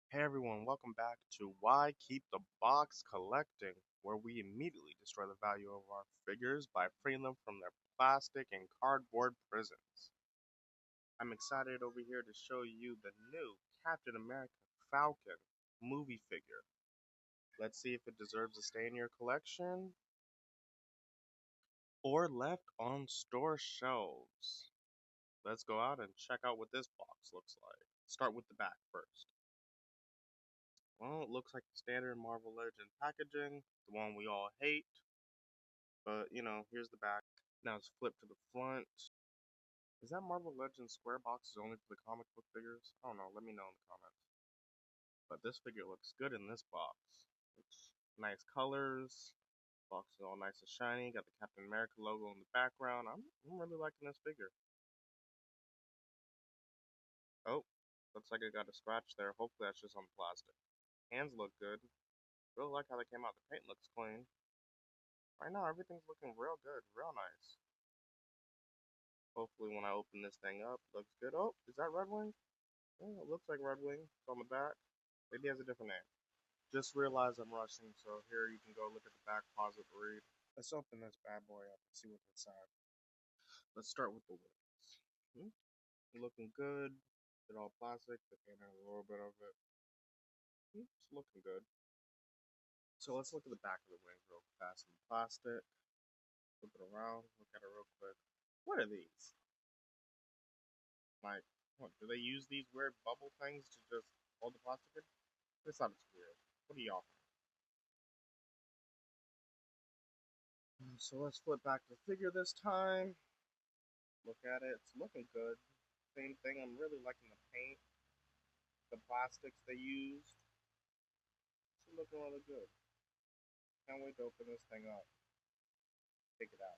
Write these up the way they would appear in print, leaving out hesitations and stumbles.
Hey everyone, welcome back to Why Keep the Box Collecting, where we immediately destroy the value of our figures by freeing them from their plastic and cardboard prisons. I'm excited over here to show you the new Captain America Falcon movie figure. Let's see if it deserves to stay in your collection or left on store shelves. Let's go out and check out what this box looks like. Start with the back first. Well, it looks like the standard Marvel Legends packaging, the one we all hate. But, here's the back. Now it's flipped to the front. Is that Marvel Legends square boxes only for the comic book figures? I don't know. Let me know in the comments. But this figure looks good in this box. It's nice colors. Box is all nice and shiny. Got the Captain America logo in the background. I'm really liking this figure. Oh, looks like it got a scratch there. Hopefully that's just on the plastic. Hands look good. Really like how they came out. The paint looks clean. Right now everything's looking real good. Real nice. Hopefully when I open this thing up, it looks good. Oh, is that Red Wing? Yeah, it looks like Red Wing. It's on the back. Maybe it has a different name. Just realized I'm rushing, so here you can go look at the back, pause it, read. Let's open this bad boy up and see what's inside. Let's start with the wings. Looking good. It's all plastic. They painted a little bit of it. It's looking good. So let's look at the back of the wings real fast. In plastic. Flip it around. Look at it real quick. What are these? Like, what, do they use these weird bubble things to just hold the plastic in? This sounds weird. What do y'all think? So let's flip back to the figure this time. Look at it. It's looking good. Same thing. I'm really liking the paint, the plastics they used. It's looking really good. Can't wait to open this thing up. Take it out.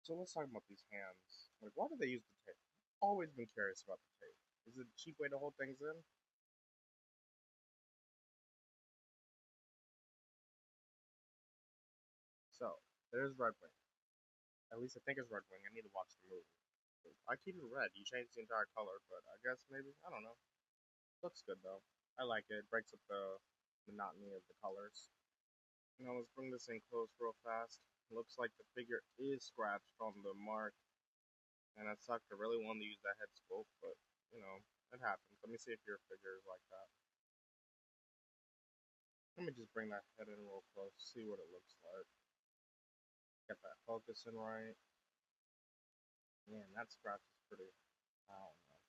So let's talk about these hands. Like, why do they use the tape? Always been curious about the tape. Is it a cheap way to hold things in? So, there's Red Wing. At least I think it's Red Wing. I need to watch the movie. I keep it red. You change the entire color, but I guess maybe I don't know. Looks good though. I like it. It breaks up the monotony of the colors. Let's bring this in close real fast. Looks like the figure is scratched on the mark, and that sucked. I really wanted to use that head sculpt, but it happens. Let me see if your figure is like that. Let me just bring that head in real close, see what it looks like. Get that focus in right. Man, that scratch is pretty. I don't know.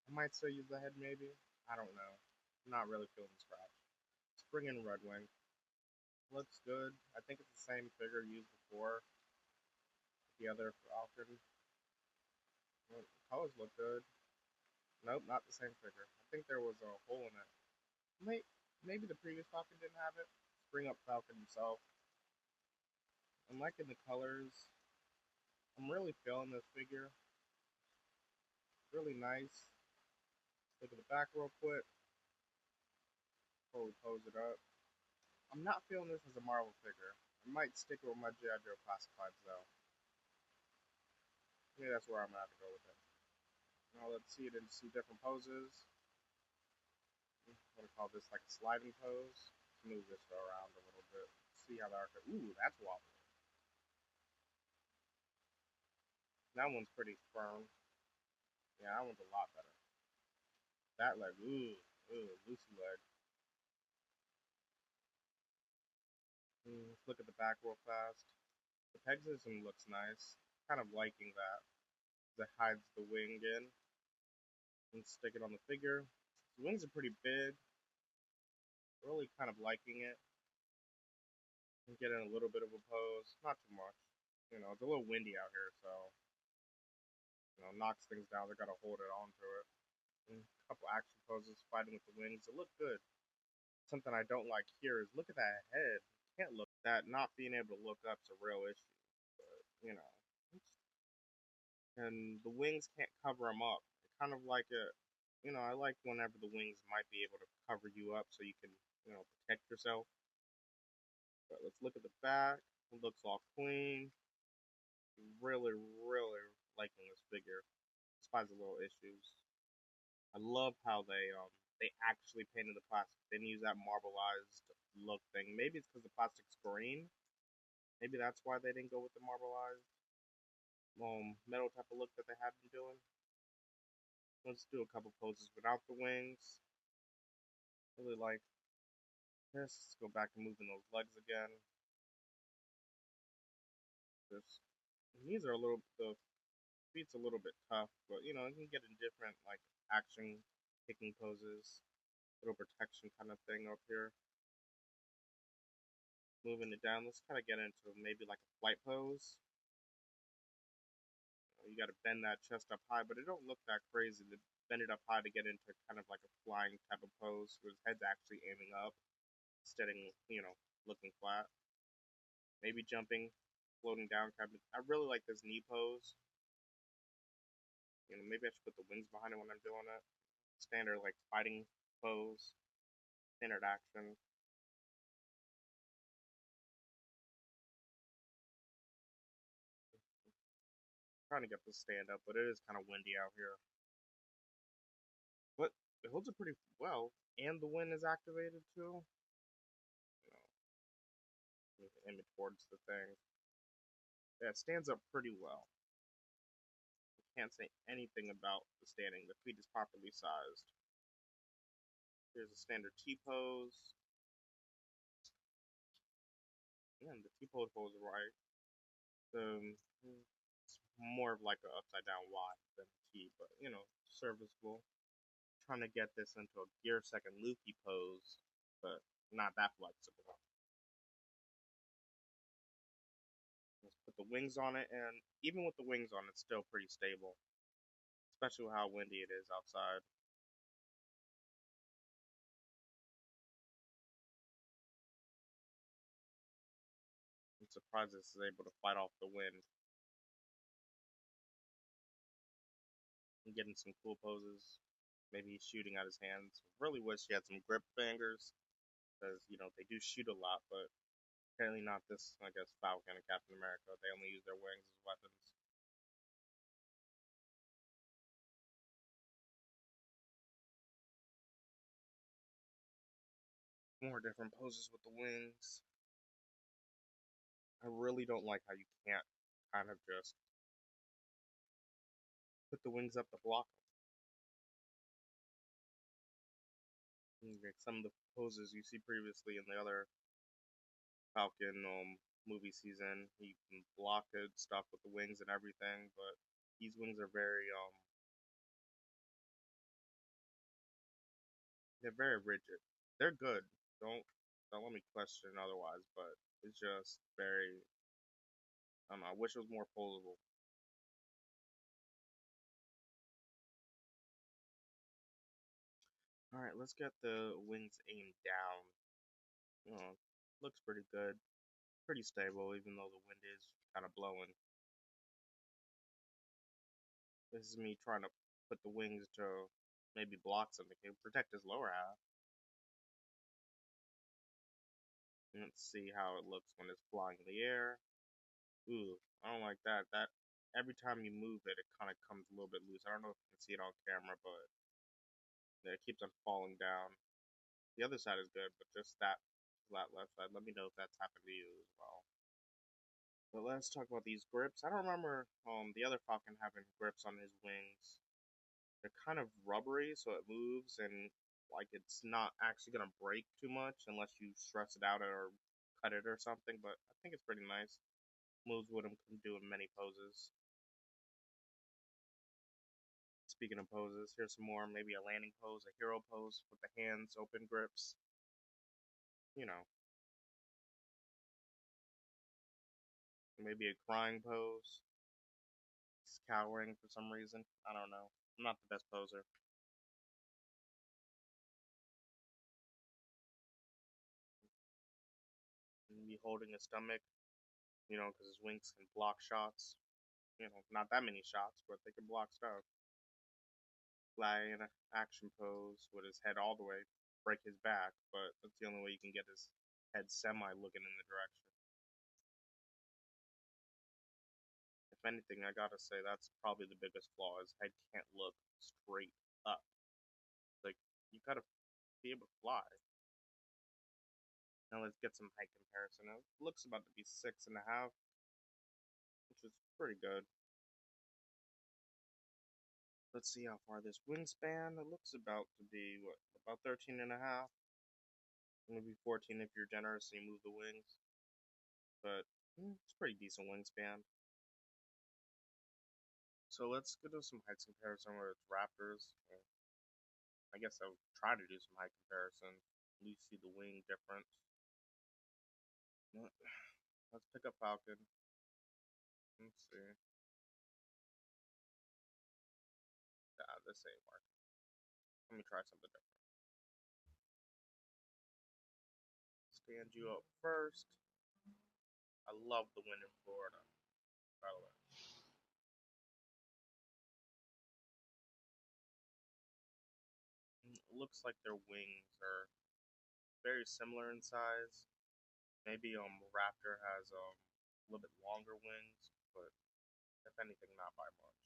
I might still use the head maybe. I don't know. I'm not really feeling the scratch. Let's bring in Red Wing. Looks good. I think it's the same figure used before. The other Falcon. Well, the colors look good. Nope, not the same figure. I think there was a hole in it. Maybe the previous Falcon didn't have it. Let's bring up Falcon himself. I'm liking the colors. I'm really feeling this figure. Really nice. Look at the back real quick before we pose it up. I'm not feeling this as a Marvel figure. I might stick it with my G.I. Joe classifieds though. Maybe that's where I'm gonna have to go with it. Now let's see it in some different poses. I'm gonna call this like a sliding pose. Let's move this around a little bit. See how that. Ooh, that's wobbly. That one's pretty firm. Yeah, that one's a lot better. That leg, loosey leg. Let's look at the back real fast. The peg system looks nice. Kind of liking that. That hides the wing in. And stick it on the figure. The wings are pretty big. Really kind of liking it. And get in a little bit of a pose. Not too much. It's a little windy out here, so knocks things down. They gotta hold it onto it. And a couple action poses, fighting with the wings. It looked good. Something I don't like here is look at that head. Can't look that. Not being able to look up is a real issue. But and the wings can't cover them up. Kind of like I like whenever the wings might be able to cover you up so you can protect yourself. But let's look at the back. It looks all clean. Really, really, liking this figure, despite the little issues. I love how they actually painted the plastic. They didn't use that marbleized look thing. Maybe it's because the plastic's green. Maybe that's why they didn't go with the marbleized metal type of look that they had been doing. Let's do a couple poses without the wings. Really like this. Let's go back to moving those legs again. This these are a little the feet's a little bit tough, but you know you can get in different like action kicking poses, little protection kind of thing up here. Moving it down. Let's kind of get into maybe like a flight pose. You got to bend that chest up high, but it don't look that crazy to bend it up high to get into kind of like a flying type of pose where his head's actually aiming up instead of looking flat. Maybe jumping, floating down. I really like this knee pose. Maybe I should put the wings behind it when I'm doing it. Standard like fighting pose, standard action. Trying to get this stand up, but it is kind of windy out here. But it holds it pretty well, and the wind is activated too. Aim it towards the thing. Yeah, it stands up pretty well. Can't say anything about the standing. The feet is properly sized. Here's a standard T pose. And the T pose is right. It's more of like an upside down Y than a T, but serviceable. Trying to get this into a gear second loopy pose, but not that flexible. Let's put the wings on it, and even with the wings on, it's still pretty stable, especially with how windy it is outside. I'm surprised this is able to fight off the wind. And getting some cool poses. Maybe he's shooting out his hands. Really wish he had some grip fingers, because they do shoot a lot, but apparently not this. I guess Falcon and Captain America. They only use their wings as weapons. More different poses with the wings. I really don't like how you can't kind of just put the wings up to block them. Like some of the poses you see previously in the other Falcon movie season, you can block it stuff with the wings and everything, but these wings are they're very rigid. They're good. Don't let me question otherwise, but it's just very I don't know, I wish it was more foldable. Alright, let's get the wings aimed down. You know, looks pretty good. Pretty stable, even though the wind is kind of blowing. This is me trying to put the wings to maybe block something. Protect his lower half. Let's see how it looks when it's flying in the air. Ooh, I don't like that. That every time you move it, it kind of comes a little bit loose. I don't know if you can see it on camera, but it keeps on falling down. The other side is good, but just that flat left side. Let me know if that's happened to you as well. But let's talk about these grips. I don't remember the other Falcon having grips on his wings. They're kind of rubbery, so it moves and like it's not actually gonna break too much unless you stress it out or cut it or something. But I think it's pretty nice. Moves what him can do in many poses. Speaking of poses, here's some more. Maybe a landing pose, a hero pose with the hands open grips. You know, maybe a crying pose. He's cowering for some reason. I don't know. I'm not the best poser. Maybe holding his stomach, because his wings can block shots. Not that many shots, but they can block stuff. Fly in an action pose with his head all the way, break his back, but that's the only way you can get his head semi looking in the direction. If anything, I gotta say that's probably the biggest flaw is head can't look straight up. Like you gotta be able to fly. Now let's get some height comparison. It looks about to be 6.5, which is pretty good. Let's see how far this wingspan. It looks about to be what, about 13.5, maybe 14 if you're generous and you move the wings. But it's pretty decent wingspan. So let's go to some height comparison with Raptors. I guess I'll try to do some height comparison. At least see the wing difference. Let's pick up Falcon. Let's see. Nah, this ain't working. Let me try something different. Stand you up first. I love the wind in Florida, by the way. It looks like their wings are very similar in size. Maybe Raptor has a little bit longer wings, but if anything, not by much.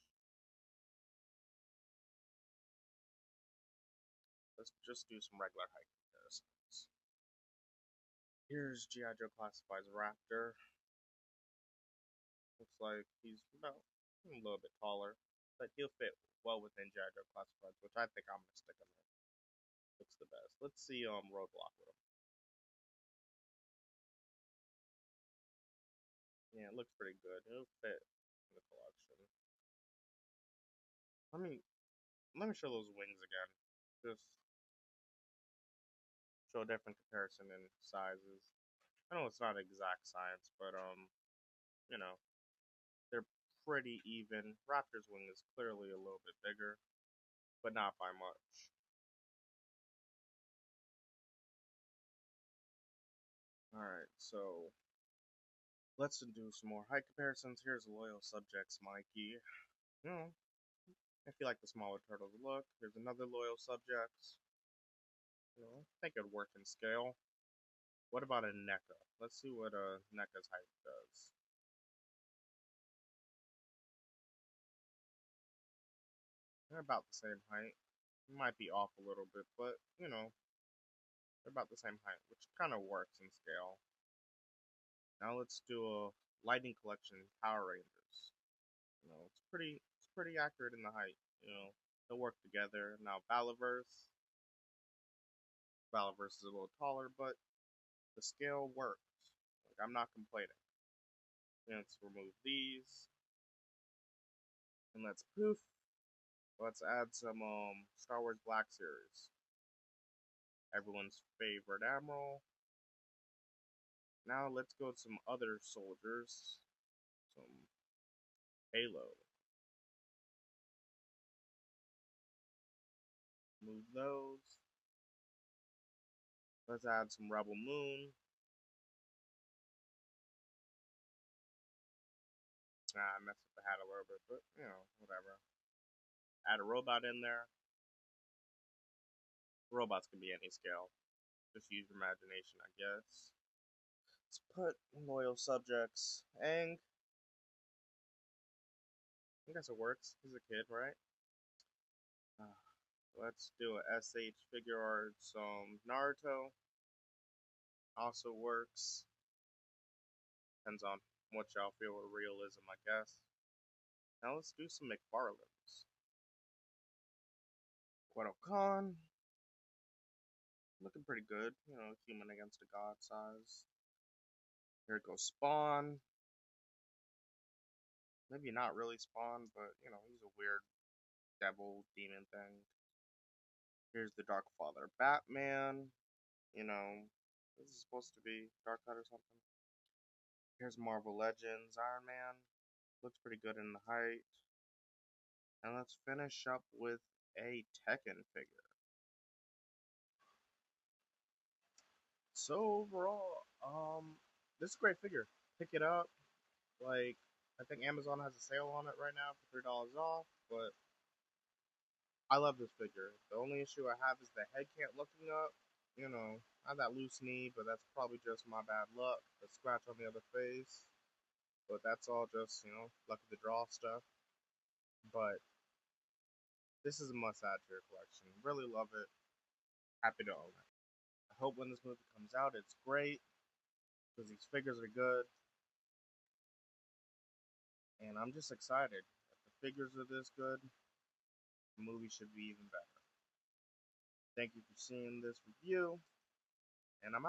Let's just do some regular height comparisons. Here's G.I. Joe classifies Raptor. Looks like he's about a little bit taller, but he'll fit well within G.I. Joe classifieds, which I think I'm gonna stick him in. Looks the best. Let's see Roadblock with him. Yeah, it looks pretty good. It'll fit in the collection. Let me let me show those wings again. Just show a different comparison in sizes. I know it's not exact science, but you know, they're pretty even. Raptor's wing is clearly a little bit bigger, but not by much. Alright, so let's do some more height comparisons. Here's Loyal Subjects Mikey. If you like the smaller turtles look, here's another Loyal Subjects. I think it'd work in scale. What about a NECA? Let's see what a NECA's height does. They're about the same height. It might be off a little bit, but they're about the same height, which kind of works in scale. Now let's do a Lightning Collection Power Rangers. It's pretty accurate in the height. They'll work together. Now Valaverse is a little taller, but the scale works. Like I'm not complaining. Let's remove these, and let's poof. Let's add some Star Wars Black Series. Everyone's favorite admiral. Now let's go to some other soldiers. Some Halo. Move those. Let's add some Rebel Moon. I messed up the hat a little bit, but whatever. Add a robot in there. Robots can be any scale. Just use your imagination, I guess. Let's put Loyal Subjects. Aang. I guess it works. He's a kid, right? Let's do a SH figure art. Some Naruto. Also works. Depends on what y'all feel with realism, I guess. Now let's do some McFarlanes. Guado Khan. Looking pretty good. Human against a god size. Here goes Spawn. Maybe not really Spawn, but he's a weird devil demon thing. Here's the Dark Father Batman. This is supposed to be Dark Knight or something. Here's Marvel Legends Iron Man. Looks pretty good in the height. And let's finish up with a Tekken figure. So overall, this is a great figure. Pick it up. Like, I think Amazon has a sale on it right now for $3 off, but I love this figure. The only issue I have is the head can't looking up. I have that loose knee, but that's probably just my bad luck. The scratch on the other face. But that's all just, luck of the draw stuff. But this is a must add to your collection. Really love it. Happy to own it. I hope when this movie comes out, it's great because these figures are good. And I'm just excited. If the figures are this good, the movie should be even better. Thank you for seeing this review, and I'm out.